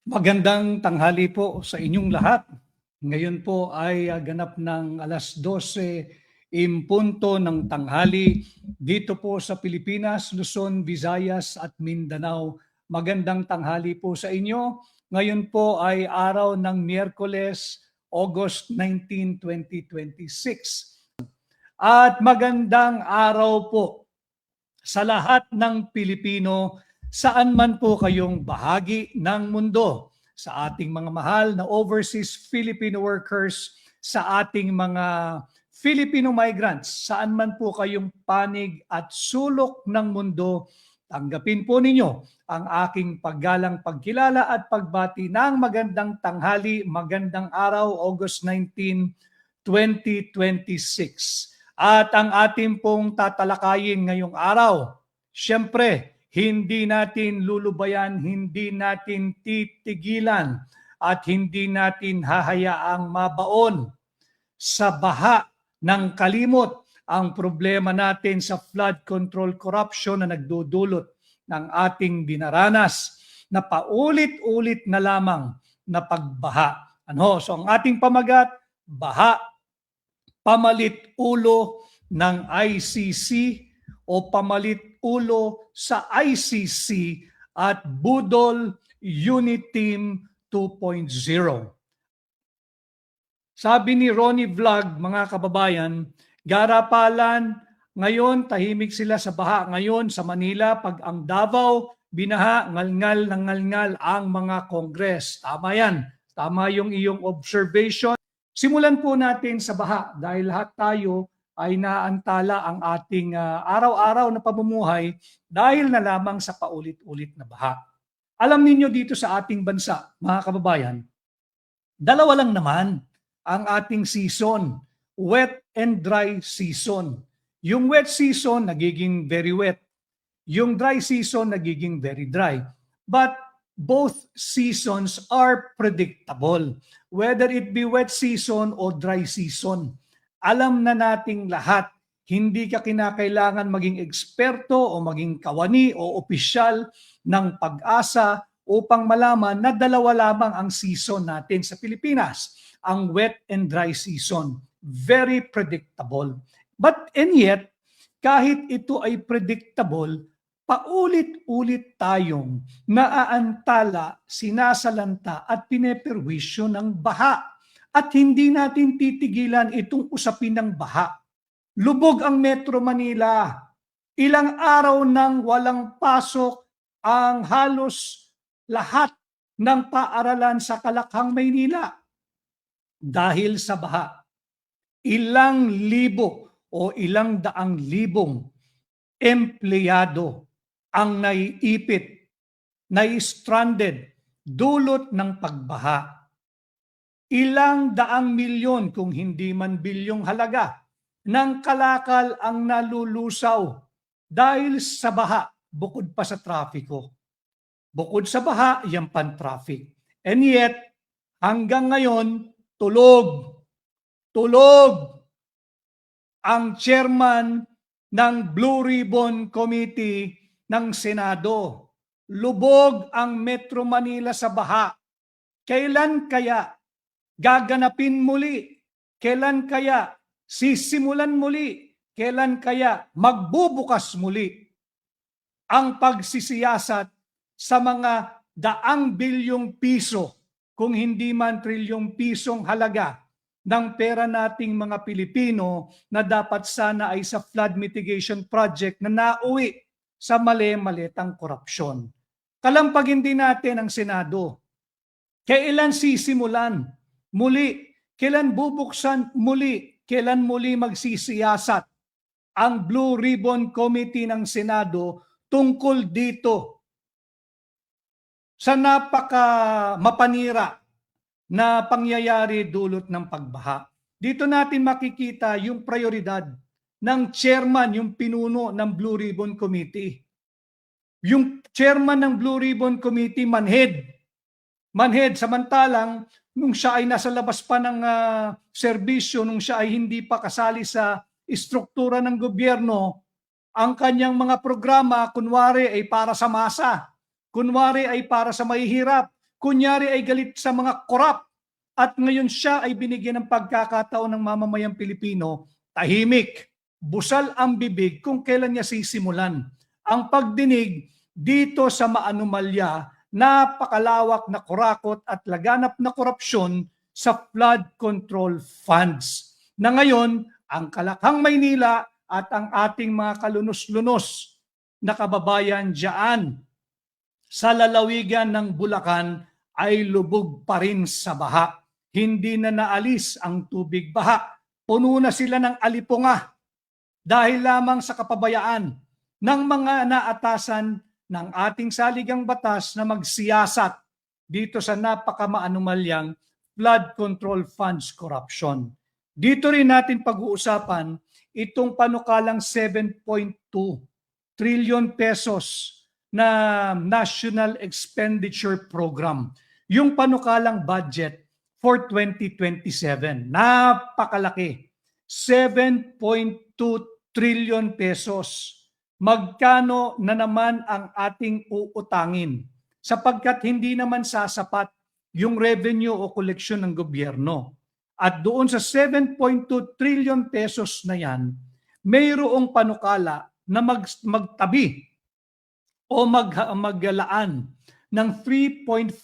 Magandang tanghali po sa inyong lahat. Ngayon po ay ganap ng alas 12 impunto ng tanghali dito po sa Pilipinas, Luzon, Visayas at Mindanao. Magandang tanghali po sa inyo. Ngayon po ay araw ng Miyerkules, August 19, 2026. At magandang araw po sa lahat ng Pilipino saan man po kayong bahagi ng mundo, sa ating mga mahal na overseas Filipino workers, sa ating mga Filipino migrants, saan man po kayong panig at sulok ng mundo, tanggapin po ninyo ang aking paggalang pagkilala at pagbati ng magandang tanghali, magandang araw, August 19, 2026. At ang ating pong tatalakayin ngayong araw, siyempre, hindi natin lulubayan, hindi natin titigilan at hindi natin hahayaang mabaon sa baha ng kalimot ang problema natin sa flood control corruption na nagdudulot ng ating dinaranas na paulit-ulit na lamang na pagbaha. So ang ating pamagat, baha, pamalit ulo ng ICC o pamalit ulo sa ICC at Budol Unit Team 2.0. Sabi ni Ronnie Vlog, mga kababayan, garapalan, ngayon tahimik sila sa baha. Ngayon sa Manila, pag ang Davao, binaha, ngalngal ng ngalngal ang mga kongres. Tama yan. Tama yung iyong observation. Simulan po natin sa baha dahil lahat tayo ay naantala ang ating araw-araw na pamumuhay dahil na lamang sa paulit-ulit na baha. Alam niyo dito sa ating bansa, mga kababayan, dalawa lang naman ang ating season, wet and dry season. Yung wet season nagiging very wet. Yung dry season nagiging very dry. But both seasons are predictable. Whether it be wet season o dry season. Alam na nating lahat, hindi ka kinakailangan maging eksperto o maging kawani o opisyal ng Pag-asa upang malaman na dalawa lamang ang season natin sa Pilipinas, ang wet and dry season. Very predictable. And yet, kahit ito ay predictable, paulit-ulit tayong naaantala, sinasalanta at pineperwisyo ng baha. At hindi natin titigilan itong usapin ng baha. Lubog ang Metro Manila. Ilang araw nang walang pasok ang halos lahat ng paaralan sa Kalakhang, Maynila. Dahil sa baha. Ilang libo o ilang daang libong empleyado ang naiipit, nai-stranded, dulot ng pagbaha. Ilang daang milyon kung hindi man bilyong halaga ng kalakal ang nalulusaw dahil sa baha bukod pa sa trafiko. Bukod sa baha, yan pan-traffic. And yet, hanggang ngayon, tulog ang chairman ng Blue Ribbon Committee ng Senado. Lubog ang Metro Manila sa baha. Kailan kaya gaganapin muli? Kailan kaya sisimulan muli? Kailan kaya magbubukas muli ang pagsisiyasat sa mga daang bilyong piso, kung hindi man trilyong pisong halaga ng pera nating mga Pilipino na dapat sana ay sa flood mitigation project na nauwi sa mali-malitang korupsyon. Kalampagin din natin ang Senado. Kailan sisimulan muli? Kailan bubuksan muli? Kailan muli magsisiyasat ang Blue Ribbon Committee ng Senado tungkol dito sa napaka mapanira na pangyayari dulot ng pagbaha? Dito natin makikita yung prioridad ng chairman, yung pinuno ng Blue Ribbon Committee. Yung chairman ng Blue Ribbon Committee, manhead, samantalang nung siya ay nasa labas pa ng serbisyo, nung siya ay hindi pa kasali sa istruktura ng gobyerno, ang kanyang mga programa, kunwari ay para sa masa, kunwari ay para sa mahihirap, kunyari ay galit sa mga korap at ngayon siya ay binigyan ng pagkakataon ng mamamayang Pilipino, tahimik, busal ang bibig kung kailan niya sisimulan ang pagdinig dito sa maanumalya, napakalawak na kurakot at laganap na korupsyon sa flood control funds. Na ngayon, ang Kalakhang Maynila at ang ating mga kalunos-lunos na kababayan diyan sa lalawigan ng Bulacan ay lubog pa rin sa baha. Hindi na naalis ang tubig baha. Puno na sila ng alipunga dahil lamang sa kapabayaan ng mga naatasan ng ating saligang batas na magsiyasat dito sa napakamaanumalyang flood control funds corruption. Dito rin natin pag-uusapan itong panukalang 7.2 trillion pesos na National Expenditure Program. Yung panukalang budget for 2027. Napakalaki. 7.2 trillion pesos. Magkano na naman ang ating uutangin? Sapagkat hindi naman sasapat yung revenue o koleksyon ng gobyerno. At doon sa 7.2 trillion pesos na yan, mayroong panukala na magtabi o maglaan ng 3.4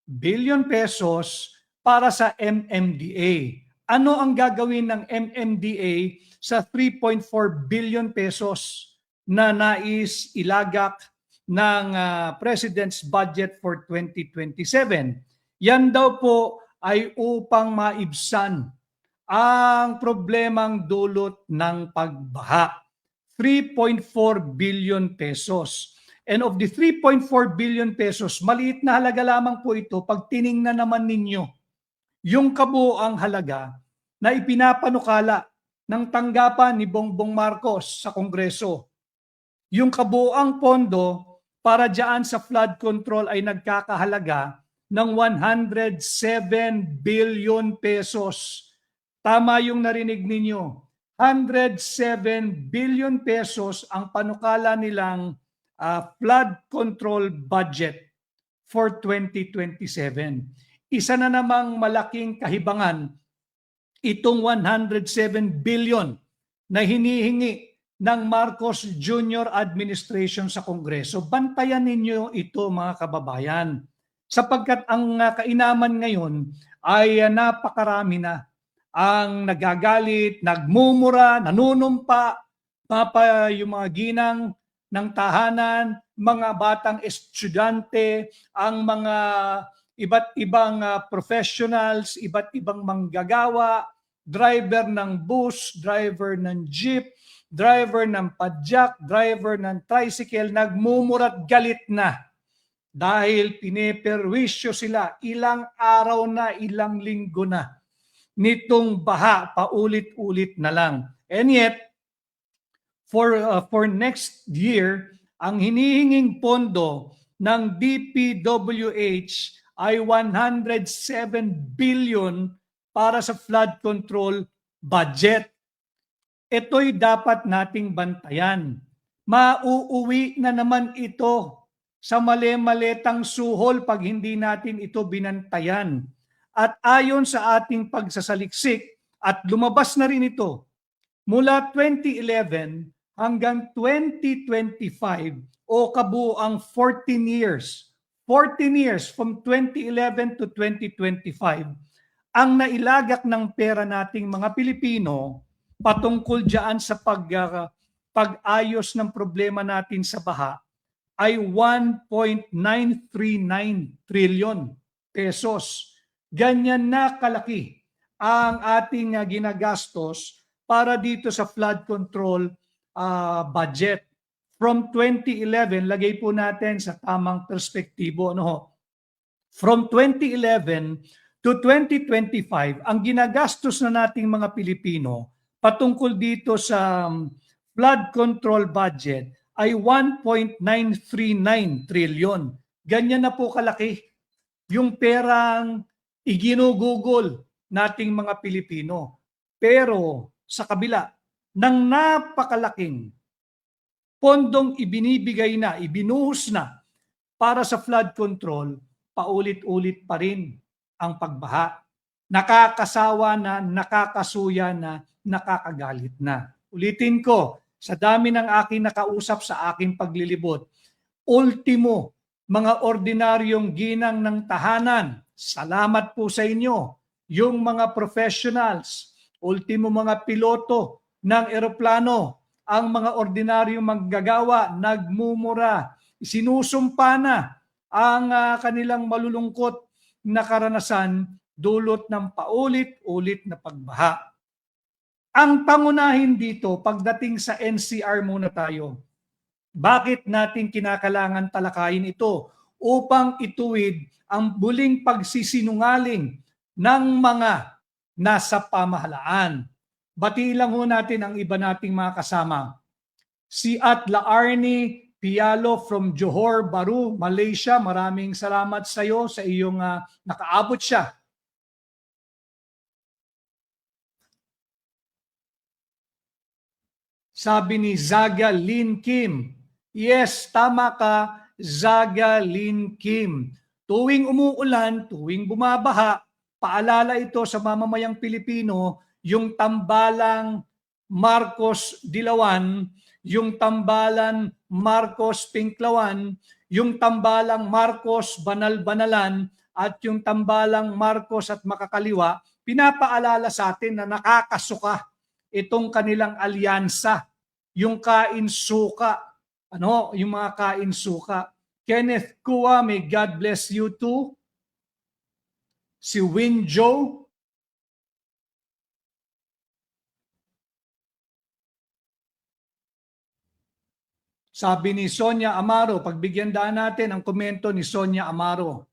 billion pesos para sa MMDA. Ano ang gagawin ng MMDA sa 3.4 billion pesos na nais ilagak ng President's Budget for 2027? Yan daw po ay upang maibsan ang problemang dulot ng pagbaha. 3.4 billion pesos. And of the 3.4 billion pesos, maliit na halaga lamang po ito pag tiningnan naman ninyo yung kabuoang halaga na ipinapanukala ng tanggapan ni Bongbong Marcos sa Kongreso. Yung kabuoang pondo para dyan sa flood control ay nagkakahalaga ng 107 billion pesos. Tama yung narinig ninyo. 107 billion pesos ang panukala nilang flood control budget for 2027. Isa na namang malaking kahibangan itong 107 billion na hinihingi ng Marcos Jr. administration sa Kongreso. Bantayan ninyo ito mga kababayan sapagkat ang kainaman ngayon ay napakarami na ang nagagalit, nagmumura, nanunumpa, yung mga ginang ng tahanan, mga batang estudyante, ang mga iba't ibang professionals, iba't ibang manggagawa, driver ng bus, driver ng jeep, driver ng padjak, driver ng tricycle, nagmumurat galit na dahil pineperwisyo sila ilang araw na, ilang linggo na nitong baha, paulit-ulit na lang. And yet, for next year, ang hinihinging pondo ng DPWH ay 107 billion para sa flood control budget. Ito'y dapat nating bantayan. Mauuwi na naman ito sa mali-malitang suhol pag hindi natin ito binantayan. At ayon sa ating pagsasaliksik, at lumabas na rin ito, mula 2011 hanggang 2025 o kabuuang 14 years from 2011 to 2025, ang nailagak ng pera nating mga Pilipino patungkol dyan sa pag-ayos ng problema natin sa baha ay 1.939 trillion pesos. Ganyan na kalaki ang ating ginagastos para dito sa flood control budget. From 2011, lagay po natin sa tamang perspektibo. From 2011 to 2025, ang ginagastos na nating mga Pilipino patungkol dito sa flood control budget ay 1.939 trillion. Ganyan na po kalaki yung perang iginugugol nating mga Pilipino. Pero sa kabila ng napakalaking pondong ibinuhos na para sa flood control, paulit-ulit pa rin ang pagbaha. Nakakasawa na, nakakasuya na, nakakagalit na. Ulitin ko, sa dami ng aking nakausap sa aking paglilibot, ultimo, mga ordinaryong ginang ng tahanan, salamat po sa inyo. Yung mga professionals, ultimo mga piloto ng eroplano, ang mga ordinaryong manggagawa, nagmumura, sinusumpa na ang kanilang malulungkot na karanasan dulot ng paulit-ulit na pagbaha. Ang pangunahin dito, pagdating sa NCR muna tayo. Bakit natin kinakailangan talakayin ito? Upang ituwid ang buling pagsisinungaling ng mga nasa pamahalaan. Batiin lang ho natin ang iba nating mga kasama. Si Atla Arnie Pialo from Johor Bahru, Malaysia. Maraming salamat sa iyo sa iyong nakaabot siya. Sabi ni Zaga Lin Kim, yes, tama ka, Zaga Lin Kim. Tuwing umuulan, tuwing bumabaha, paalala ito sa mamamayang Pilipino, yung tambalang Marcos Dilawan, yung tambalan Marcos Pinklawan, yung tambalang Marcos Banal-Banalan, at yung tambalang Marcos at Makakaliwa, pinapaalala sa atin na nakakasuka itong kanilang alyansa, yung kain-suka. Ano? Yung mga kain-suka. Kenneth Kua, may God bless you too. Si Win Joe. Sabi ni Sonia Amaro, pagbigyan daan natin ang komento ni Sonia Amaro.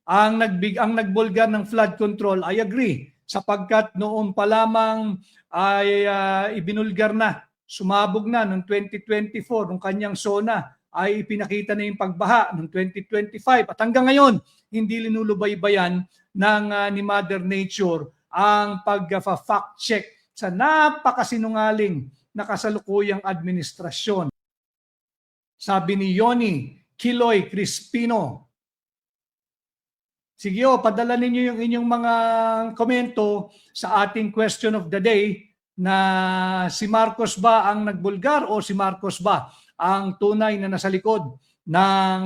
Ang nagbulgar ng flood control, I agree, sapagkat noon pa lamang ay ibinulgar na, sumabog na noong 2024, nung kanyang SONA ay ipinakita na yung pagbaha noong 2025 at hanggang ngayon hindi linulubaybayan ng ni Mother Nature ang pag-fact check sa napakasinungaling na kasalukuyang administrasyon. Sabi ni Yoni Kiloy Crispino, sige padala ninyo yung inyong mga komento sa ating question of the day na si Marcos ba ang nagbulgar o si Marcos ba ang tunay na nasa likod ng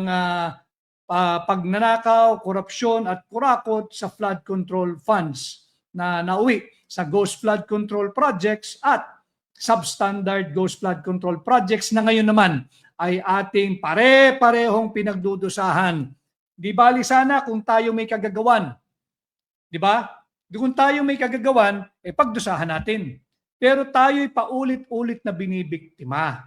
pagnanakaw, korupsyon at kurakot sa flood control funds na nauwi sa Ghost Flood Control Projects at substandard Ghost Flood Control Projects na ngayon naman ay ating pare-parehong pinagdudusahan. Di bali sana kung tayo may kagagawan. Di ba? Kung tayo may kagagawan, pagdusahan natin. Pero tayo'y paulit-ulit na binibiktima.